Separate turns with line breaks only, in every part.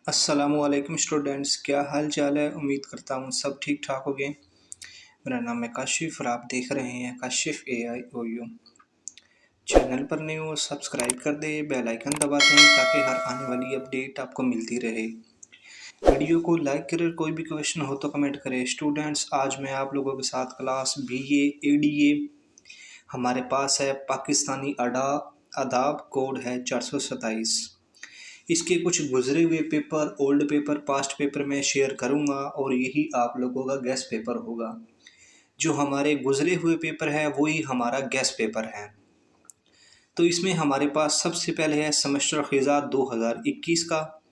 अस्सलाम वालेकुम स्टूडेंट्स, क्या हाल चाल है। उम्मीद करता हूँ सब ठीक ठाक होंगे। मेरा नाम है काशिफ और आप देख रहे हैं काशिफ AI OU। चैनल पर नए हो सब्सक्राइब कर दे, बेल आइकन दबा दें ताकि हर आने वाली अपडेट आपको मिलती रहे। वीडियो को लाइक करें, कोई भी क्वेश्चन हो तो कमेंट करें। स्टूडेंट्स, आज मैं आप लोगों के साथ क्लास BA ADA हमारे पास है पाकिस्तानी आदाब कोड है 427। इसके कुछ गुजरे हुए paper, old paper, past paper मैं शेयर करूंगा और यही आप लोगों का गेस्ट पेपर होगा। जो हमारे गुजरे हुए पेपर है वही हमारा गेस्ट पेपर है। तो इसमें हमारे पास सबसे पहले है सेमेस्टर ख़िज़ा 2021 का।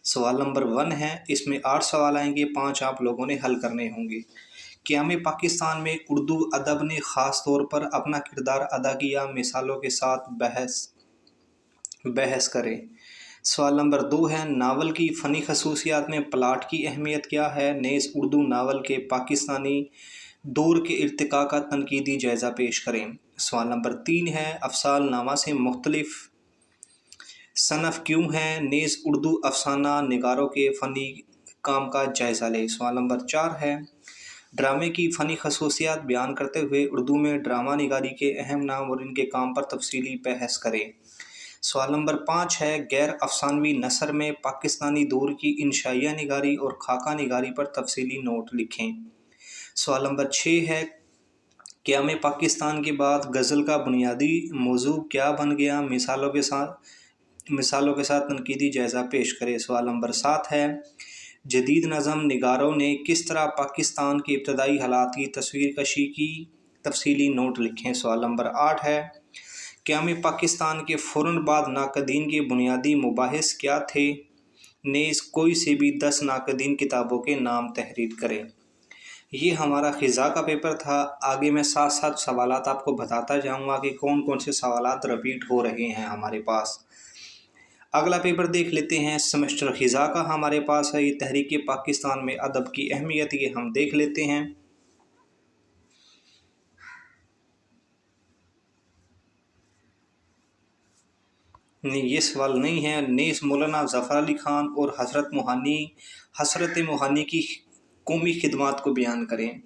सवाल नंबर 1 है। इसमें 8 सवाल आएंगे, 5 आप लोगों ने हल करने होंगे। क़याम पाकिस्तान में उर्दू अदब ने ख़ास तौर पर अपना किरदार अदा किया, मिसालों के साथ बहस करें। सवाल नंबर 2 है। नावल की फ़नी खसूसियात में प्लाट की अहमियत क्या है, नेज़ उर्दू नावल के पाकिस्तानी दौर के इर्तिका का तनकीदी जायज़ा पेश करें। सवाल नंबर 3 है। अफ़सानामा से मुख्तलिफ सनफ़ क्यों हैं, नेज़ उर्दू अफ़साना निगारों के फ़नी काम का जायज़ा लें। सवाल नंबर 4 है। ड्रामे की फ़नी खसूसियात बयान करते हुए उर्दू में ड्रामा निगारी के अहम नाम और इनके काम पर तफसीली बहस करें। सवाल नंबर 5 है। गैर अफ़सानवी नसर में पाकिस्तानी दौर की इंशाइया निगारी और खाका निगारी पर तफसीली नोट लिखें। सवाल नंबर 6 है। क़याम पाकिस्तान के बाद गज़ल का बुनियादी मौजू क्या बन गया, मिसालों के साथ तनकीदी जायज़ा पेश करें। सवाल नंबर 7 है। जदीद नज़म निगारों ने किस तरह पाकिस्तान के इब्तदाई हालात की तस्वीर कशी की, तफसीली नोट लिखें। सवाल नंबर 8 है। क़याम पाकिस्तान के फ़ौरन बाद नाक़दीन के बुनियादी मुबाहिस क्या थे, नेज़ कोई से भी 10 नाक़दीन किताबों के नाम तहरीर करें। ये हमारा ख़िज़ा का पेपर था। आगे मैं साथ साथ सवालात आपको बताता जाऊँगा कि कौन कौन से सवालात रिपीट हो रहे हैं हमारे पास। अगला पेपर देख लेते हैं। सेमेस्टर ख़िज़ा का हमारे पास है। ये तहरीक पाकिस्तान में अदब की अहमियत, ये हम देख लेते हैं। नहीं, ये सवाल नहीं है। नेज़ मौलाना ज़फ़र अली ख़ान और हसरत मोहानी की कौमी खिदमात को बयान करें।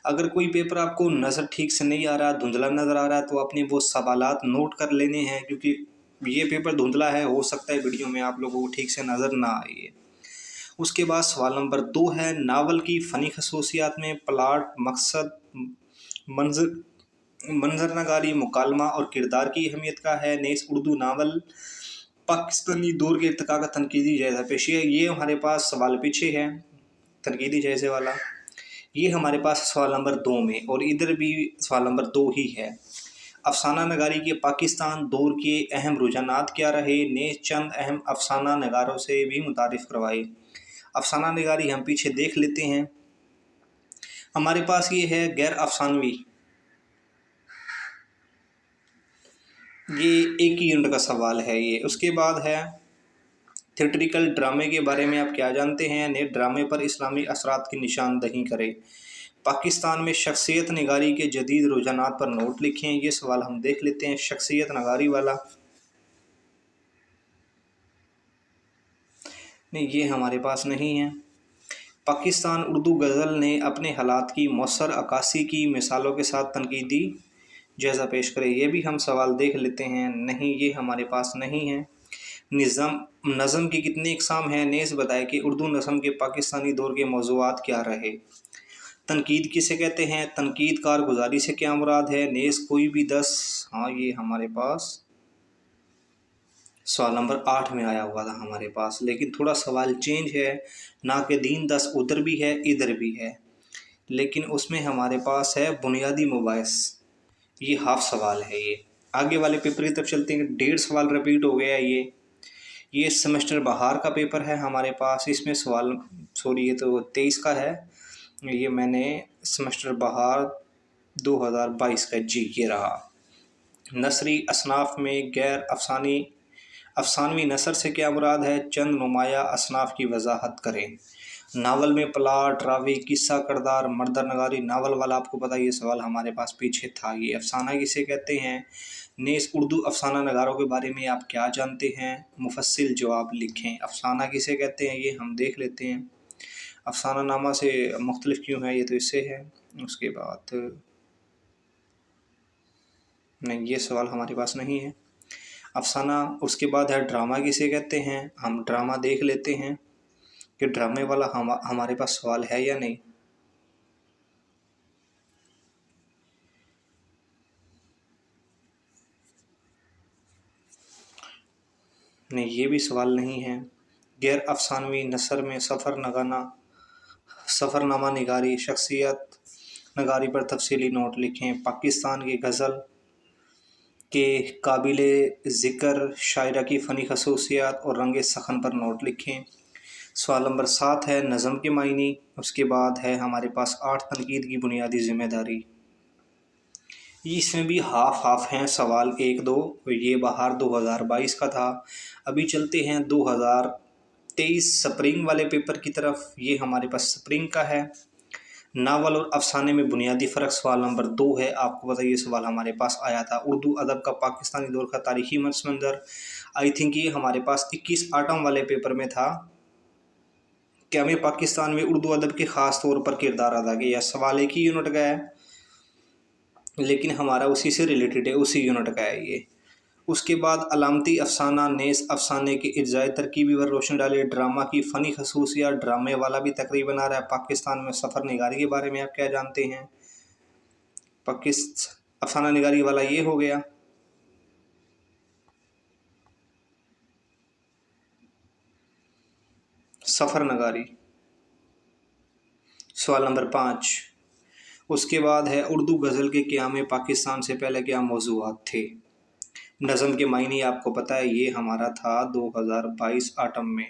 अगर कोई पेपर आपको नज़र ठीक से नहीं आ रहा, धुंधला नज़र आ रहा है, तो अपने वो सवालात नोट कर लेने हैं, क्योंकि ये पेपर धुंधला है, हो सकता है वीडियो में आप लोगों को ठीक से नज़र ना आए। उसके बाद सवाल नंबर 2 है। नावल की फ़नी खसूसियात में प्लाट, मकसद, मंजरनगारी, मुकालमा और किरदार की अहमियत का है, नेज़ उर्दू नावल पाकिस्तानी दौर के इर्तिका का तनकीदी जायज़ा पेश है। ये हमारे पास सवाल पीछे है तनकीदी जायज़े वाला, ये हमारे पास सवाल नंबर 2 में, और इधर भी सवाल नंबर 2 ही है। अफसाना नगारी के पाकिस्तान दौर के अहम रुझानात क्या रहे, नेज़ चंद अहम अफसाना नगारों से भी मुतारिफ करवाए। अफसाना नगारी हम पीछे देख लेते हैं। हमारे पास ये है गैर अफसानवी, ये एक ही यूनिट का सवाल है ये। उसके बाद है थिएट्रिकल ड्रामे के बारे में आप क्या जानते हैं, ने ड्रामे पर इस्लामी असरात की निशानदही करें। पाकिस्तान में शख्सियत निगारी के जदीद रुझानात पर नोट लिखें। ये सवाल हम देख लेते हैं। शख्सियत निगारी वाला नहीं, ये हमारे पास नहीं है। पाकिस्तान उर्दू गज़ल ने अपने हालात की मौसर अक्कासी की, मिसालों के साथ तनकीदी जायज़ा पेश करें। ये भी हम सवाल देख लेते हैं। नहीं, ये हमारे पास नहीं है। नज़म की कितनी इकसाम हैं, नेज़ बताए कि उर्दू नज़म के पाकिस्तानी दौर के मौज़ूआत क्या रहे। तनकीद किसे कहते हैं, तनकीद कारगुजारी से क्या मुराद है, नेज़ कोई भी 10। हाँ, ये हमारे पास सवाल नंबर 8 में आया हुआ था हमारे पास, लेकिन थोड़ा सवाल चेंज है। नाक़दीन 10 उधर भी है, इधर भी है, लेकिन उसमें हमारे पास है बुनियादी मुबाहिस। ये हाफ सवाल है। ये आगे वाले पेपर की तरफ चलते हैं। 1.5 सवाल रिपीट हो गया है। ये सेमेस्टर बहार का पेपर है हमारे पास। इसमें सवाल, सॉरी, ये तो 23 का है। ये मैंने सेमेस्टर बहार 2022 का जी ये रहा। नसरी असनाफ में गैर अफसानवी नसर से क्या मुराद है, चंद नुमाया असनाफ की वजाहत करें। नावल में प्लाट, रावी, किस्सा, किरदार, मर्दनगारी। नावल वाला आपको पता है, ये सवाल हमारे पास पीछे था। ये अफसाना किसे कहते हैं, نیز اردو افسانہ نگاروں کے بارے میں آپ کیا جانتے ہیں؟ مفصل جواب لکھیں۔ افسانہ کسے کہتے ہیں یہ ہم دیکھ لیتے ہیں۔ افسانہ نامہ سے مختلف کیوں ہے، یہ تو اس سے ہے۔ اس کے بعد نہیں، یہ سوال ہمارے پاس نہیں ہے۔ افسانہ اس کے بعد ہے ڈرامہ کسے کہتے ہیں، ہم ڈرامہ دیکھ لیتے ہیں کہ ڈرامے والا ہمارے پاس سوال ہے یا نہیں۔ نہیں، یہ بھی سوال نہیں ہے۔ غیر افسانوی نثر میں سفر نامہ نگاری، شخصیت نگاری پر تفصیلی نوٹ لکھیں۔ پاکستان کی غزل کے قابل ذکر شاعرہ کی فنی خصوصیات اور رنگ سخن پر نوٹ لکھیں۔ سوال نمبر 7 ہے نظم کے معنی۔ اس کے بعد ہے ہمارے پاس 8 تنقید کی بنیادی ذمہ داری۔ اس میں بھی ہاف ہیں سوال 1 2، یہ باہر 2022 کا تھا۔ ابھی چلتے ہیں 2023 سپرنگ والے پیپر کی طرف، یہ ہمارے پاس سپرنگ کا ہے۔ ناول اور افسانے میں بنیادی فرق، سوال نمبر 2 ہے۔ آپ کو پتہ یہ سوال ہمارے پاس آیا تھا۔ اردو ادب کا پاکستانی دور کا تاریخی پس منظر، آئی تھنک یہ ہمارے پاس 21 آٹم والے پیپر میں تھا کہ ہمیں پاکستان میں اردو ادب کے خاص طور پر کردار ادا کیا۔ سوال ایک ہی یونٹ کا ہے لیکن ہمارا اسی سے ریلیٹڈ ہے، اسی یونٹ کا ہے یہ۔ اس کے بعد علامتی افسانہ، نیز افسانے کے اجزائے ترکیبی پر روشنی ڈالے۔ ڈرامہ کی فنی خصوصیات، ڈرامے والا بھی تقریباً آ رہا ہے۔ پاکستان میں سفر نگاری کے بارے میں آپ کیا جانتے ہیں؟ افسانہ نگاری والا یہ ہو گیا۔ سفر نگاری سوال نمبر 5۔ اس کے بعد ہے اردو غزل کے قیام پاکستان سے پہلے کیا موضوعات تھے؟ نظم کے معنی آپ کو پتہ ہے، یہ ہمارا تھا 2022 آٹم میں،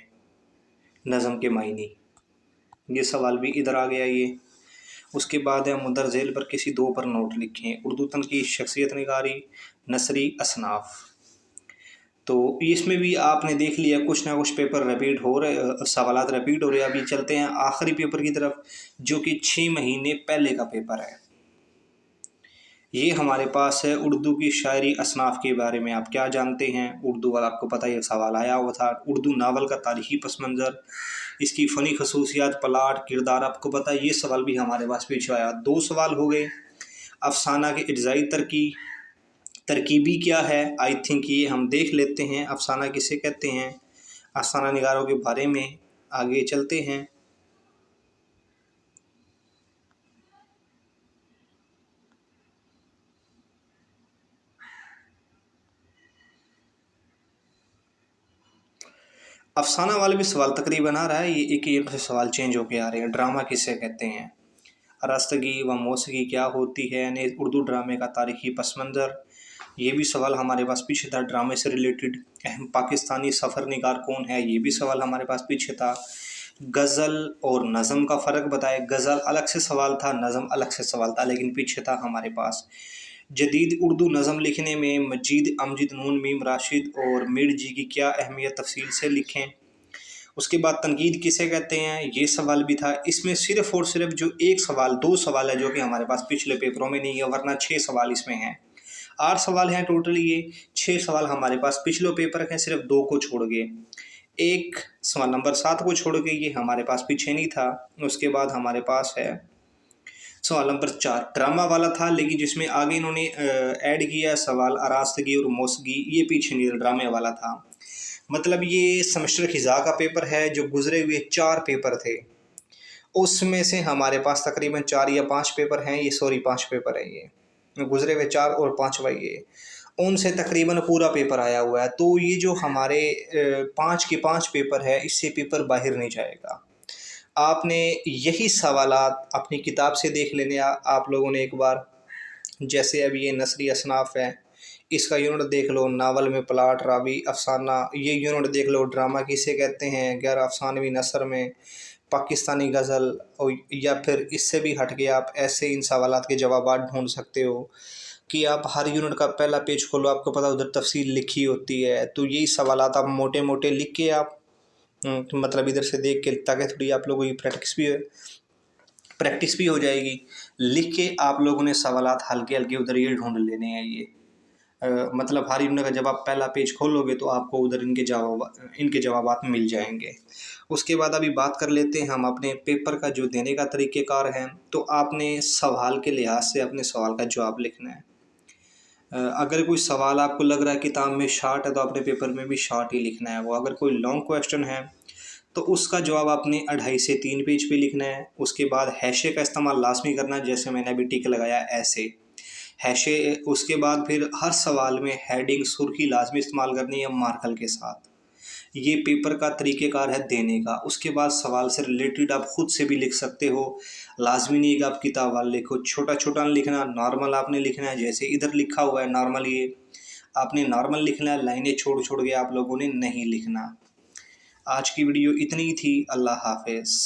نظم کے معنی، یہ سوال بھی ادھر آ گیا یہ۔ اس کے بعد ہے مندرذیل پر کسی 2 پر نوٹ لکھیں۔ اردو تنقید، شخصیت نگاری، نثری اصناف۔ تو اس میں بھی آپ نے دیکھ لیا کچھ نہ کچھ پیپر ریپیٹ ہو رہے، سوالات ریپیٹ ہو رہے۔ ابھی چلتے ہیں آخری پیپر کی طرف جو کہ 6 مہینے پہلے کا پیپر ہے۔ یہ ہمارے پاس ہے اردو کی شاعری اصناف کے بارے میں آپ کیا جانتے ہیں؟ اردو والا آپ کو پتہ یہ سوال آیا ہوا تھا۔ اردو ناول کا تاریخی پس منظر، اس کی فنی خصوصیات، پلاٹ، کردار آپ کو پتہ ہے، یہ سوال بھی ہمارے پاس پیچھے آیا۔ 2 سوال ہو گئے۔ افسانہ کے اجزائی ترکیبی کیا ہے، آئی تھنک یہ ہم دیکھ لیتے ہیں۔ افسانہ کسے کہتے ہیں، افسانہ نگاروں کے بارے میں آگے چلتے ہیں۔ افسانہ والے بھی سوال تقریباً آ رہا ہے، یہ ایک ایک سے سوال چینج ہو کے آ رہے ہیں۔ ڈرامہ کسے کہتے ہیں، آراستگی و موسیقی کیا ہوتی ہے، یعنی اردو ڈرامے کا تاریخی پس منظر، یہ بھی سوال ہمارے پاس پیچھے تھا ڈرامے سے ریلیٹڈ۔ اہم پاکستانی سفر نگار کون ہے، یہ بھی سوال ہمارے پاس پیچھے تھا۔ غزل اور نظم کا فرق بتائے۔ غزل الگ سے سوال تھا، نظم الگ سے سوال تھا، لیکن پیچھے تھا ہمارے پاس۔ جدید اردو نظم لکھنے میں مجید، امجد، نون، میم، راشد اور میر جی کی کیا اہمیت، تفصیل سے لکھیں۔ اس کے بعد تنقید کسے کہتے ہیں، یہ سوال بھی تھا۔ اس میں صرف اور صرف جو 2 سوال ہے جو کہ ہمارے پاس پچھلے پیپروں میں نہیں ہے، ورنہ 6 سوال اس میں ہیں۔ 8 سوال ہیں ٹوٹل، یہ 6 سوال ہمارے پاس پچھلے پیپر ہیں، صرف 2 کو چھوڑ گئے، ایک سوال نمبر 7 کو چھوڑ گئے، یہ ہمارے پاس پیچھے نہیں تھا۔ اس کے بعد ہمارے پاس ہے سوال نمبر 4، ڈرامہ والا تھا لیکن جس میں آگے انہوں نے ایڈ کیا سوال آراستگی اور موسیقی، یہ پیچھے نہیں تھا، ڈرامے والا تھا۔ مطلب یہ سمسٹر خزاں کا پیپر ہے جو گزرے ہوئے 4 پیپر تھے، اس میں سے ہمارے پاس تقریباً 4 یا 5 پیپر ہیں، یہ 5 پیپر ہیں، یہ گزرے ہوئے 4 اور 5واں یہ، ان سے تقریباً پورا پیپر آیا ہوا ہے۔ تو یہ جو ہمارے 5 کے 5 پیپر ہے، اس سے پیپر باہر نہیں جائے گا۔ آپ نے یہی سوالات اپنی کتاب سے دیکھ لینے آپ لوگوں نے ایک بار، جیسے ابھی یہ نثری اصناف ہے، اس کا یونٹ دیکھ لو، ناول میں پلاٹ، راوی، افسانہ، یہ یونٹ دیکھ لو، ڈرامہ کسے کہتے ہیں، غیر افسانوی نثر میں پاکستانی غزل، یا پھر اس سے بھی ہٹ کے آپ ایسے ان سوالات کے جوابات ڈھونڈ سکتے ہو کہ آپ ہر یونٹ کا پہلا پیج کھولو، آپ کو پتہ ادھر تفصیل لکھی ہوتی ہے۔ تو یہی سوالات آپ موٹے موٹے لکھ کے آپ مطلب ادھر سے دیکھ کے، تاکہ تھوڑی آپ لوگوں کی پریکٹس بھی ہو جائے گی، لکھ کے آپ لوگوں نے سوالات ہلکے ہلکے ادھر یہ ڈھونڈ لینے ہیں یہ۔ मतलब हर यूनिट का जब आप पहला पेज खोलोगे तो आपको उधर इनके जवाबात मिल जाएंगे। उसके बाद अभी बात कर लेते हैं हम अपने पेपर का जो देने का तरीक़ेकार है। तो आपने सवाल के लिहाज से अपने सवाल का जवाब लिखना है। अगर कोई सवाल आपको लग रहा है किताब में शॉर्ट है तो अपने पेपर में भी शॉर्ट ही लिखना है वो। अगर कोई लॉन्ग क्वेश्चन है तो उसका जवाब आपने 2.5 से 3 पेज पे लिखना है। उसके बाद हैशे का इस्तेमाल लाजमी करना है, जैसे मैंने अभी टिक लगाया ऐसे हैशे। उसके बाद फिर हर सवाल में हेडिंग सुर्खी लाजमी इस्तेमाल करनी है मार्कर के साथ। ये पेपर का तरीक़ेकार है देने का। उसके बाद सवाल से रिलेटेड आप खुद से भी लिख सकते हो, लाजमी नहीं है कि आप किताब वाला लिखो। छोटा छोटा लिखना, नॉर्मल आपने लिखना है, जैसे इधर लिखा हुआ है नॉर्मल, ये आपने नॉर्मल लिखना है, लाइनें छोड़ छोड़ के आप लोगों ने नहीं लिखना। आज की वीडियो इतनी ही थी। अल्लाह हाफिज़।